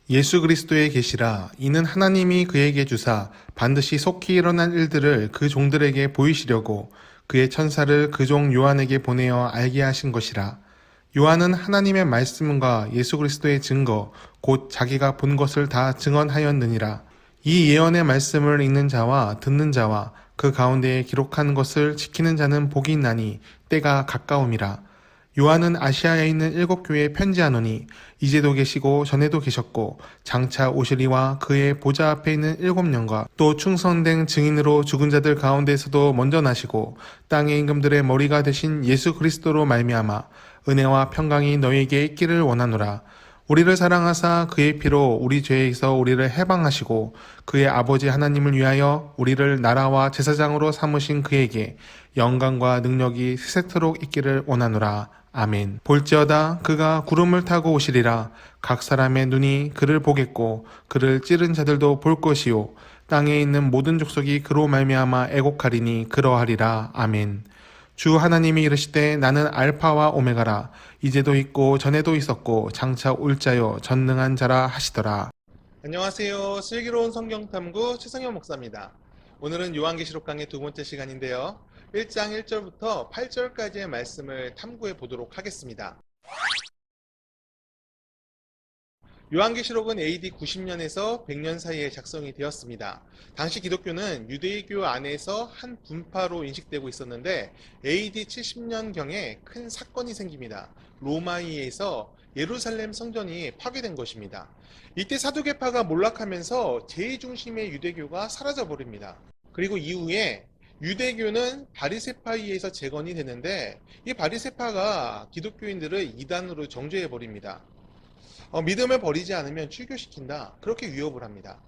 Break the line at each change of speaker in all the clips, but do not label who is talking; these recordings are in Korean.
예수 그리스도의 계시라. 이는 하나님이 그에게 주사 반드시 속히 일어날 일들을 그 종들에게 보이시려고 그의 천사를 그 종 요한에게 보내어 알게 하신 것이라. 요한은 하나님의 말씀과 예수 그리스도의 증거 곧 자기가 본 것을 다 증언하였느니라. 이 예언의 말씀을 읽는 자와 듣는 자와 그 가운데에 기록한 것을 지키는 자는 복이 있나니 때가 가까움이라. 요한은 아시아에 있는 7교회에 편지하노니 이제도 계시고 전에도 계셨고 장차 오시리와 그의 보좌 앞에 있는 7년과 또 충성된 증인으로 죽은 자들 가운데서도 먼저 나시고 땅의 임금들의 머리가 되신 예수 그리스도로 말미암아 은혜와 평강이 너희에게 있기를 원하노라. 우리를 사랑하사 그의 피로 우리 죄에서 우리를 해방하시고 그의 아버지 하나님을 위하여 우리를 나라와 제사장으로 삼으신 그에게 영광과 능력이 세세토록 있기를 원하노라. 아멘. 볼지어다 그가 구름을 타고 오시리라. 각 사람의 눈이 그를 보겠고 그를 찌른 자들도 볼 것이요 땅에 있는 모든 족속이 그로 말미암아 애곡하리니 그러하리라. 아멘. 주 하나님이 이르시되 나는 알파와 오메가라. 이제도 있고 전에도 있었고 장차 올 자요 전능한 자라 하시더라. 안녕하세요. 슬기로운 성경탐구 최성현 목사입니다. 오늘은 요한계시록 강의 두 번째 시간인데요. 1장 1절부터 8절까지의 말씀을 탐구해 보도록 하겠습니다. 요한계시록은 AD 90년에서 100년 사이에 작성이 되었습니다. 당시 기독교는 유대교 안에서 한 분파로 인식되고 있었는데 AD 70년경에 큰 사건이 생깁니다. 로마의에서 예루살렘 성전이 파괴된 것입니다. 이때 사두개파가 몰락하면서 제2중심의 유대교가 사라져버립니다. 그리고 이후에 유대교는 바리새파에서 재건이 되는데 이 바리새파가 기독교인들을 이단으로 정죄해버립니다. 믿음을 버리지 않으면 출교시킨다. 그렇게 위협을 합니다.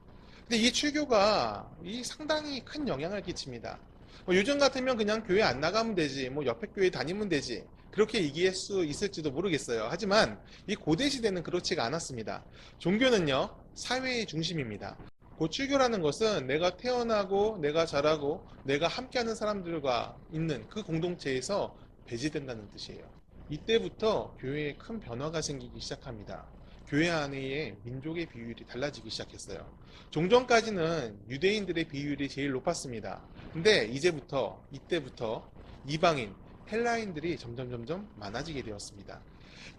근데 이 출교가 상당히 큰 영향을 끼칩니다. 요즘 같으면 그냥 교회 안 나가면 되지, 옆에 교회 다니면 되지. 그렇게 얘기할 수 있을지도 모르겠어요. 하지만 이 고대 시대는 그렇지가 않았습니다. 종교는요, 사회의 중심입니다. 그 출교라는 것은 내가 태어나고, 내가 자라고, 내가 함께하는 사람들과 있는 그 공동체에서 배제된다는 뜻이에요. 이때부터 교회에 큰 변화가 생기기 시작합니다. 교회 안에의 민족의 비율이 달라지기 시작했어요. 종전까지는 유대인들의 비율이 제일 높았습니다. 근데 이때부터 이방인, 헬라인들이 점점 많아지게 되었습니다.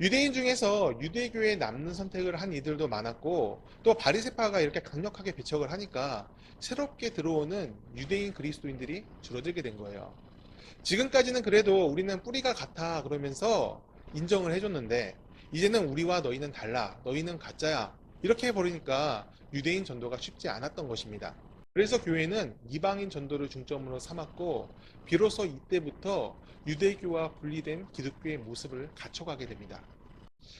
유대인 중에서 유대교에 남는 선택을 한 이들도 많았고 또 바리새파가 이렇게 강력하게 배척을 하니까 새롭게 들어오는 유대인 그리스도인들이 줄어들게 된 거예요. 지금까지는 그래도 우리는 뿌리가 같아 그러면서 인정을 해줬는데 이제는 우리와 너희는 달라, 너희는 가짜야 이렇게 해버리니까 유대인 전도가 쉽지 않았던 것입니다. 그래서 교회는 이방인 전도를 중점으로 삼았고 비로소 이때부터 유대교와 분리된 기독교의 모습을 갖춰가게 됩니다.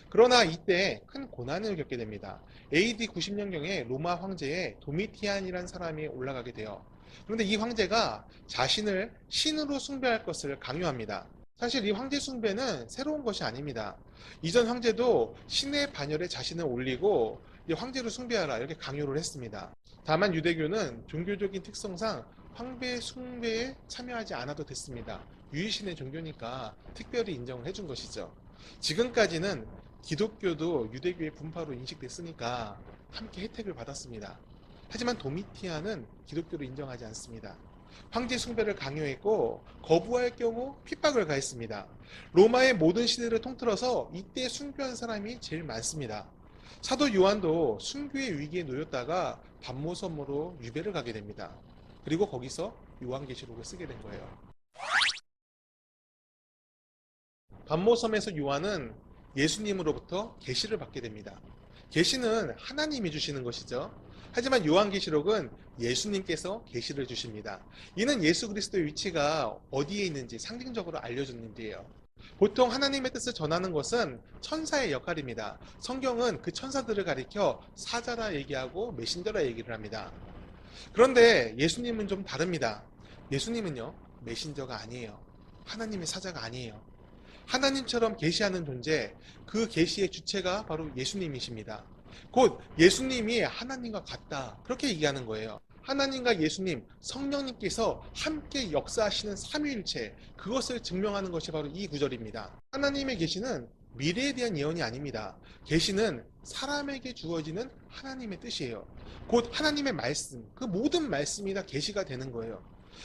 그러나 이때 큰 고난을 겪게 됩니다. AD 90년경에 로마 황제에 도미티안이라는 사람이 올라가게 돼요. 그런데 이 황제가 자신을 신으로 숭배할 것을 강요합니다. 사실 이 황제 숭배는 새로운 것이 아닙니다. 이전 황제도 신의 반열에 자신을 올리고 이 황제를 숭배하라 이렇게 강요를 했습니다. 다만 유대교는 종교적인 특성상 황제 숭배에 참여하지 않아도 됐습니다. 유일신의 종교니까 특별히 인정을 해준 것이죠. 지금까지는 기독교도 유대교의 분파로 인식됐으니까 함께 혜택을 받았습니다. 하지만 도미티안은 기독교를 인정하지 않습니다. 황제 숭배를 강요했고 거부할 경우 핍박을 가했습니다. 로마의 모든 시대를 통틀어서 이때 순교한 사람이 제일 많습니다. 사도 요한도 순교의 위기에 놓였다가 반모섬으로 유배를 가게 됩니다. 그리고 거기서 요한계시록을 쓰게 된 거예요. 반모섬에서 요한은 예수님으로부터 계시를 받게 됩니다. 계시는 하나님이 주시는 것이죠. 하지만 요한계시록은 예수님께서 계시를 주십니다. 이는 예수 그리스도의 위치가 어디에 있는지 상징적으로 알려주는 일이에요. 보통 하나님의 뜻을 전하는 것은 천사의 역할입니다. 성경은 그 천사들을 가리켜 사자라 얘기하고 메신저라 얘기를 합니다. 그런데 예수님은 좀 다릅니다. 예수님은요, 메신저가 아니에요. 하나님의 사자가 아니에요. 하나님처럼 계시하는 존재, 그 계시의 주체가 바로 예수님이십니다. 곧 예수님이 하나님과 같다. 그렇게 얘기하는 거예요. 하나님과 예수님, 성령님께서 함께 역사하시는 삼위일체, 그것을 증명하는 것이 바로 이 구절입니다. 하나님의 계시는 미래에 대한 예언이 아닙니다. 계시는 사람에게 주어지는 하나님의 뜻이에요. 곧 하나님의 말씀, 그 모든 말씀이 다 계시가 되는 거예요.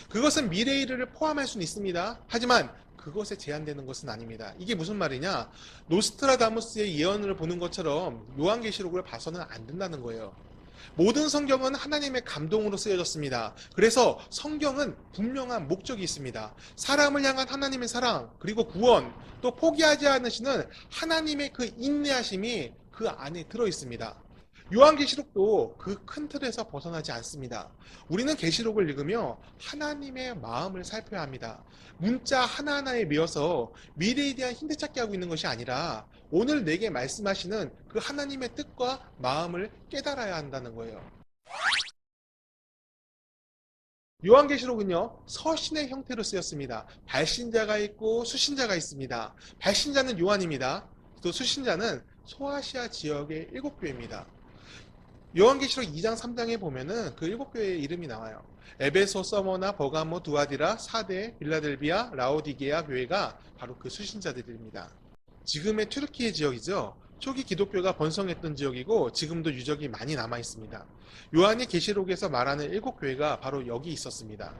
그것은 미래의 일을 포함할 수는 있습니다. 하지만 그것에 제한되는 것은 아닙니다. 이게 무슨 말이냐? 노스트라다무스의 예언을 보는 것처럼 요한계시록을 봐서는 안 된다는 거예요. 모든 성경은 하나님의 감동으로 쓰여졌습니다. 그래서 성경은 분명한 목적이 있습니다. 사람을 향한 하나님의 사랑, 그리고 구원, 또 포기하지 않으시는 하나님의 그 인내하심이 그 안에 들어 있습니다. 요한계시록도 그 큰 틀에서 벗어나지 않습니다. 우리는 계시록을 읽으며 하나님의 마음을 살펴야 합니다. 문자 하나하나에 매여서 미래에 대한 힌트 찾기 하고 있는 것이 아니라 오늘 내게 말씀하시는 그 하나님의 뜻과 마음을 깨달아야 한다는 거예요. 요한계시록은요, 서신의 형태로 쓰였습니다. 발신자가 있고 수신자가 있습니다. 발신자는 요한입니다. 또 수신자는 소아시아 지역의 7교회입니다. 요한계시록 2장 3장에 보면은 그 7교회의 이름이 나와요. 에베소, 서머나, 버가모, 두아디라, 사데, 빌라델비아, 라오디게아 교회가 바로 그 수신자들입니다. 지금의 튀르키예 지역이죠. 초기 기독교가 번성했던 지역이고 지금도 유적이 많이 남아 있습니다. 요한이 계시록에서 말하는 7교회가 바로 여기 있었습니다.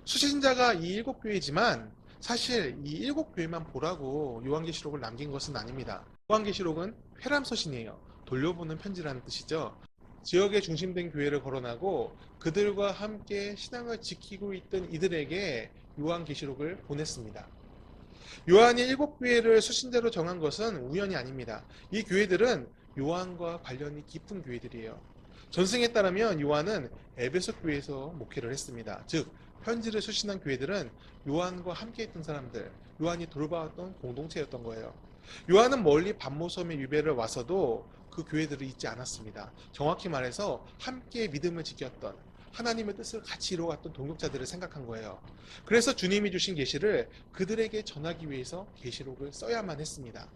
수신자가 이 7교회지만 사실 이 7교회만 보라고 요한계시록을 남긴 것은 아닙니다. 요한계시록은 회람서신이에요. 돌려보는 편지라는 뜻이죠. 지역에 중심된 교회를 거론하고 그들과 함께 신앙을 지키고 있던 이들에게 요한계시록을 보냈습니다. 요한이 7교회를 수신자로 정한 것은 우연이 아닙니다. 이 교회들은 요한과 관련이 깊은 교회들이에요. 전승에 따르면 요한은 에베소 교회에서 목회를 했습니다. 즉 편지를 수신한 교회들은 요한과 함께 있던 사람들, 요한이 돌봐왔던 공동체였던 거예요. 요한은 멀리 반모섬에 유배를 와서도 그 교회들을 잊지 않았습니다. 정확히 말해서 함께 믿음을 지켰던 하나님의 뜻을 같이 이루어갔던 동역자들을 생각한 거예요. 그래서 주님이 주신 계시를 그들에게 전하기 위해서 계시록을 써야만 했습니다.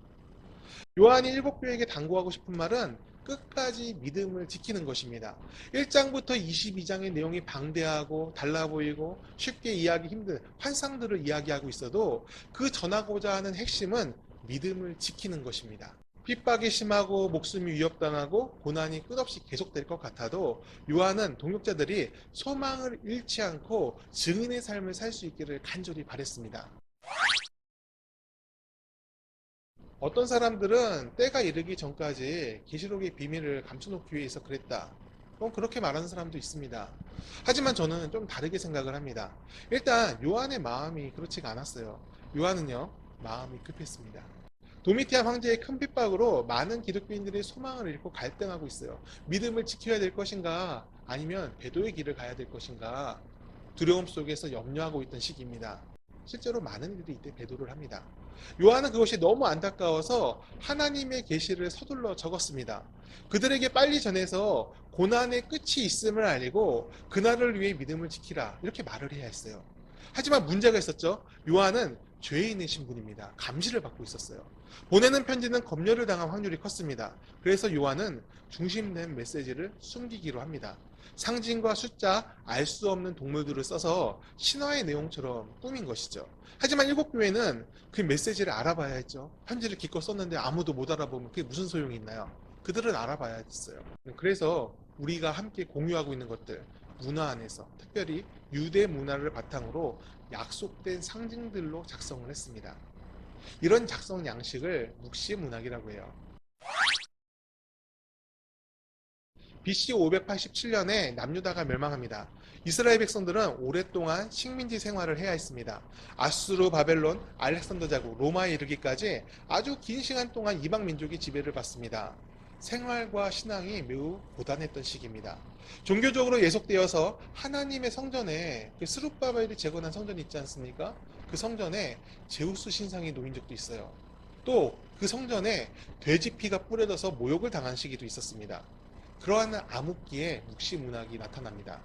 요한이 7교회에게 당부하고 싶은 말은 끝까지 믿음을 지키는 것입니다. 1장부터 22장의 내용이 방대하고 달라 보이고 쉽게 이해하기 힘든 환상들을 이야기하고 있어도 그 전하고자 하는 핵심은 믿음을 지키는 것입니다. 핍박이 심하고 목숨이 위협당하고 고난이 끝없이 계속될 것 같아도 요한은 동역자들이 소망을 잃지 않고 증인의 삶을 살 수 있기를 간절히 바랬습니다. 어떤 사람들은 때가 이르기 전까지 계시록의 비밀을 감춰놓기 위해서 그랬다. 그렇게 말하는 사람도 있습니다. 하지만 저는 좀 다르게 생각을 합니다. 일단 요한의 마음이 그렇지가 않았어요. 요한은요, 마음이 급했습니다. 도미티안 황제의 큰 핍박으로 많은 기독교인들이 소망을 잃고 갈등하고 있어요. 믿음을 지켜야 될 것인가 아니면 배도의 길을 가야 될 것인가 두려움 속에서 염려하고 있던 시기입니다. 실제로 많은 이들이 이때 배도를 합니다. 요한은 그것이 너무 안타까워서 하나님의 계시를 서둘러 적었습니다. 그들에게 빨리 전해서 고난의 끝이 있음을 알리고 그날을 위해 믿음을 지키라 이렇게 말을 해야 했어요. 하지만 문제가 있었죠. 요한은 죄인의 신분입니다. 감시를 받고 있었어요. 보내는 편지는 검열을 당한 확률이 컸습니다. 그래서 요한은 중심된 메시지를 숨기기로 합니다. 상징과 숫자, 알 수 없는 동물들을 써서 신화의 내용처럼 꾸민 것이죠. 하지만 7교회는 그 메시지를 알아봐야 했죠. 편지를 기껏 썼는데 아무도 못 알아보면 그게 무슨 소용이 있나요? 그들은 알아봐야 했어요. 그래서 우리가 함께 공유하고 있는 것들, 문화 안에서 특별히 유대 문화를 바탕으로 약속된 상징들로 작성을 했습니다. 이런 작성 양식을 묵시 문학이라고 해요. BC 587년에 남유다가 멸망합니다. 이스라엘 백성들은 오랫동안 식민지 생활을 해야 했습니다. 아수르, 바벨론, 알렉산더 자국, 로마에 이르기까지 아주 긴 시간 동안 이방 민족의 지배를 받습니다. 생활과 신앙이 매우 고단했던 시기입니다. 종교적으로 예속되어서 하나님의 성전에 그 스룹바벨이 재건한 성전이 있지 않습니까? 그 성전에 제우스 신상이 놓인 적도 있어요. 또 그 성전에 돼지 피가 뿌려져서 모욕을 당한 시기도 있었습니다. 그러한 암흑기에 묵시 문학이 나타납니다.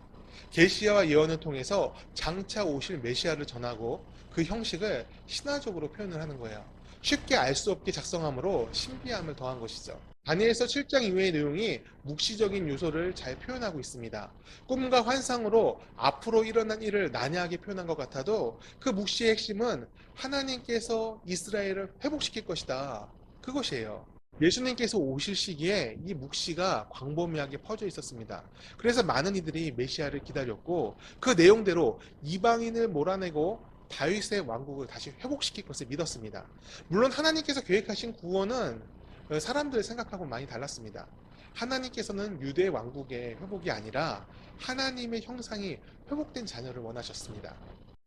계시와 예언을 통해서 장차 오실 메시아를 전하고 그 형식을 신화적으로 표현을 하는 거예요. 쉽게 알 수 없게 작성함으로 신비함을 더한 것이죠. 다니엘서 7장 이외의 내용이 묵시적인 요소를 잘 표현하고 있습니다. 꿈과 환상으로 앞으로 일어난 일을 난해하게 표현한 것 같아도 그 묵시의 핵심은 하나님께서 이스라엘을 회복시킬 것이다. 그 그것이에요. 예수님께서 오실 시기에 이 묵시가 광범위하게 퍼져 있었습니다. 그래서 많은 이들이 메시아를 기다렸고 그 내용대로 이방인을 몰아내고 다윗의 왕국을 다시 회복시킬 것을 믿었습니다. 물론 하나님께서 계획하신 구원은 사람들의 생각하고 많이 달랐습니다. 하나님께서는 유대 왕국의 회복이 아니라 하나님의 형상이 회복된 자녀를 원하셨습니다.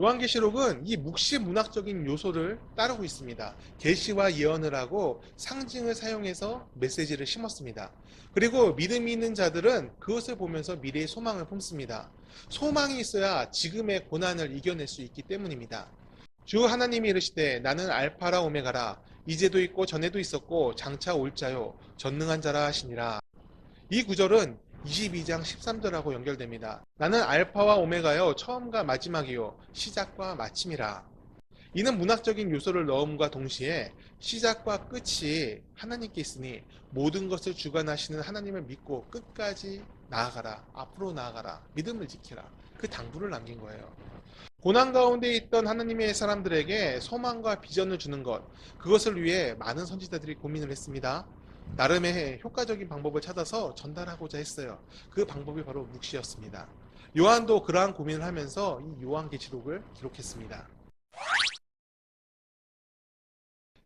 요한계시록은 이 묵시 문학적인 요소를 따르고 있습니다. 계시와 예언을 하고 상징을 사용해서 메시지를 심었습니다. 그리고 믿음이 있는 자들은 그것을 보면서 미래의 소망을 품습니다. 소망이 있어야 지금의 고난을 이겨낼 수 있기 때문입니다. 주 하나님이 이르시되 나는 알파라 오메가라 이제도 있고 전에도 있었고 장차 올 자요 전능한 자라 하시니라. 이 구절은 22장 13절하고 연결됩니다. 나는 알파와 오메가요 처음과 마지막이요 시작과 마침이라. 이는 문학적인 요소를 넣음과 동시에 시작과 끝이 하나님께 있으니 모든 것을 주관하시는 하나님을 믿고 끝까지 나아가라. 앞으로 나아가라. 믿음을 지키라. 그 당부를 남긴 거예요. 고난 가운데 있던 하나님의 사람들에게 소망과 비전을 주는 것, 그것을 위해 많은 선지자들이 고민을 했습니다. 나름의 효과적인 방법을 찾아서 전달하고자 했어요. 그 방법이 바로 묵시였습니다. 요한도 그러한 고민을 하면서 이 요한계시록을 기록했습니다.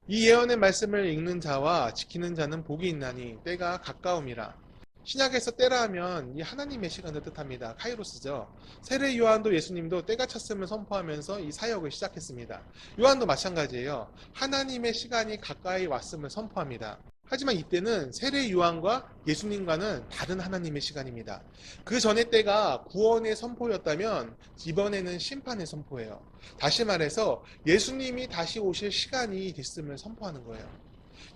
이 예언의 말씀을 읽는 자와 지키는 자는 복이 있나니 때가 가까움이라. 신약에서 때라 하면 이 하나님의 시간을 뜻합니다. 카이로스죠. 세례 요한도 예수님도 때가 찼음을 선포하면서 이 사역을 시작했습니다. 요한도 마찬가지예요. 하나님의 시간이 가까이 왔음을 선포합니다. 하지만 이때는 세례 요한과 예수님과는 다른 하나님의 시간입니다. 그 전의 때가 구원의 선포였다면 이번에는 심판의 선포예요. 다시 말해서 예수님이 다시 오실 시간이 됐음을 선포하는 거예요.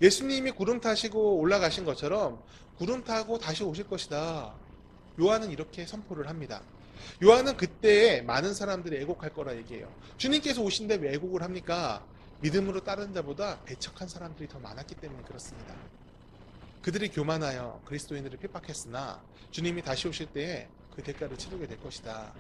예수님이 구름 타시고 올라가신 것처럼 구름 타고 다시 오실 것이다. 요한은 이렇게 선포를 합니다. 요한은 그때에 많은 사람들이 애곡할 거라 얘기해요. 주님께서 오신데 왜 애곡을 합니까? 믿음으로 따르는 자보다 배척한 사람들이 더 많았기 때문에 그렇습니다. 그들이 교만하여 그리스도인들을 핍박했으나 주님이 다시 오실 때에 그 대가를 치르게 될 것이다.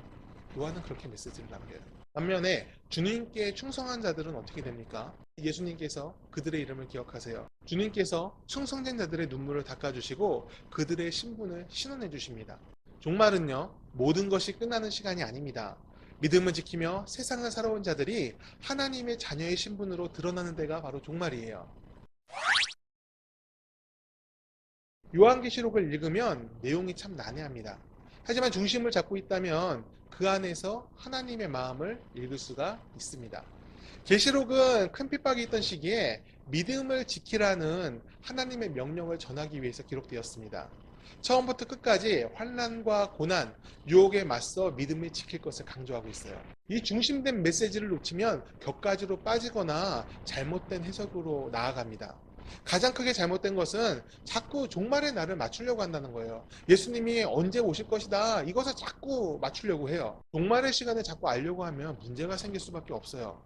요한은 그렇게 메시지를 남겨요. 반면에 주님께 충성한 자들은 어떻게 됩니까? 예수님께서 그들의 이름을 기억하세요. 주님께서 충성된 자들의 눈물을 닦아주시고 그들의 신분을 신원해 주십니다. 종말은요, 모든 것이 끝나는 시간이 아닙니다. 믿음을 지키며 세상을 살아온 자들이 하나님의 자녀의 신분으로 드러나는 데가 바로 종말이에요. 요한계시록을 읽으면 내용이 참 난해합니다. 하지만 중심을 잡고 있다면 그 안에서 하나님의 마음을 읽을 수가 있습니다. 계시록은 큰 핍박이 있던 시기에 믿음을 지키라는 하나님의 명령을 전하기 위해서 기록되었습니다. 처음부터 끝까지 환난과 고난, 유혹에 맞서 믿음을 지킬 것을 강조하고 있어요. 이 중심된 메시지를 놓치면 격가지로 빠지거나 잘못된 해석으로 나아갑니다. 가장 크게 잘못된 것은 자꾸 종말의 날을 맞추려고 한다는 거예요. 예수님이 언제 오실 것이다. 이것을 자꾸 맞추려고 해요. 종말의 시간을 자꾸 알려고 하면 문제가 생길 수밖에 없어요.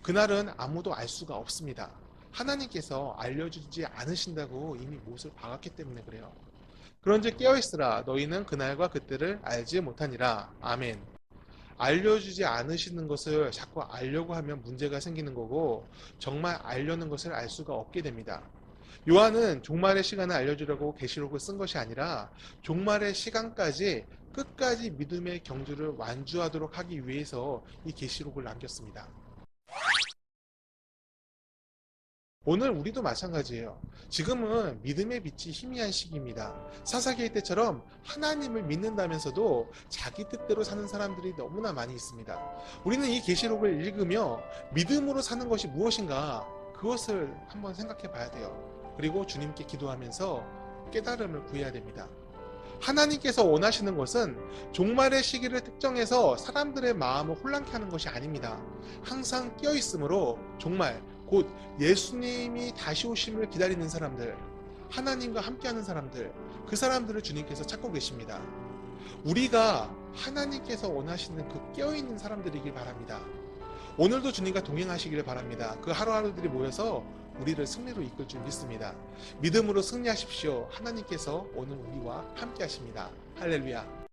그날은 아무도 알 수가 없습니다. 하나님께서 알려주지 않으신다고 이미 못을 박았기 때문에 그래요. 그런즉 깨어있으라. 너희는 그날과 그때를 알지 못하니라. 아멘. 알려주지 않으시는 것을 자꾸 알려고 하면 문제가 생기는 거고 정말 알려는 것을 알 수가 없게 됩니다. 요한은 종말의 시간을 알려주려고 계시록을 쓴 것이 아니라 종말의 시간까지 끝까지 믿음의 경주를 완주하도록 하기 위해서 이 계시록을 남겼습니다. 오늘 우리도 마찬가지예요. 지금은 믿음의 빛이 희미한 시기입니다. 사사기의 때처럼 하나님을 믿는다면서도 자기 뜻대로 사는 사람들이 너무나 많이 있습니다. 우리는 이 계시록을 읽으며 믿음으로 사는 것이 무엇인가 그것을 한번 생각해 봐야 돼요. 그리고 주님께 기도하면서 깨달음을 구해야 됩니다. 하나님께서 원하시는 것은 종말의 시기를 특정해서 사람들의 마음을 혼란케 하는 것이 아닙니다. 항상 깨어있으므로 종말 곧 예수님이 다시 오심을 기다리는 사람들, 하나님과 함께하는 사람들, 그 사람들을 주님께서 찾고 계십니다. 우리가 하나님께서 원하시는 그 깨어있는 사람들이길 바랍니다. 오늘도 주님과 동행하시기를 바랍니다. 그 하루하루들이 모여서 우리를 승리로 이끌 줄 믿습니다. 믿음으로 승리하십시오. 하나님께서 오늘 우리와 함께 하십니다. 할렐루야.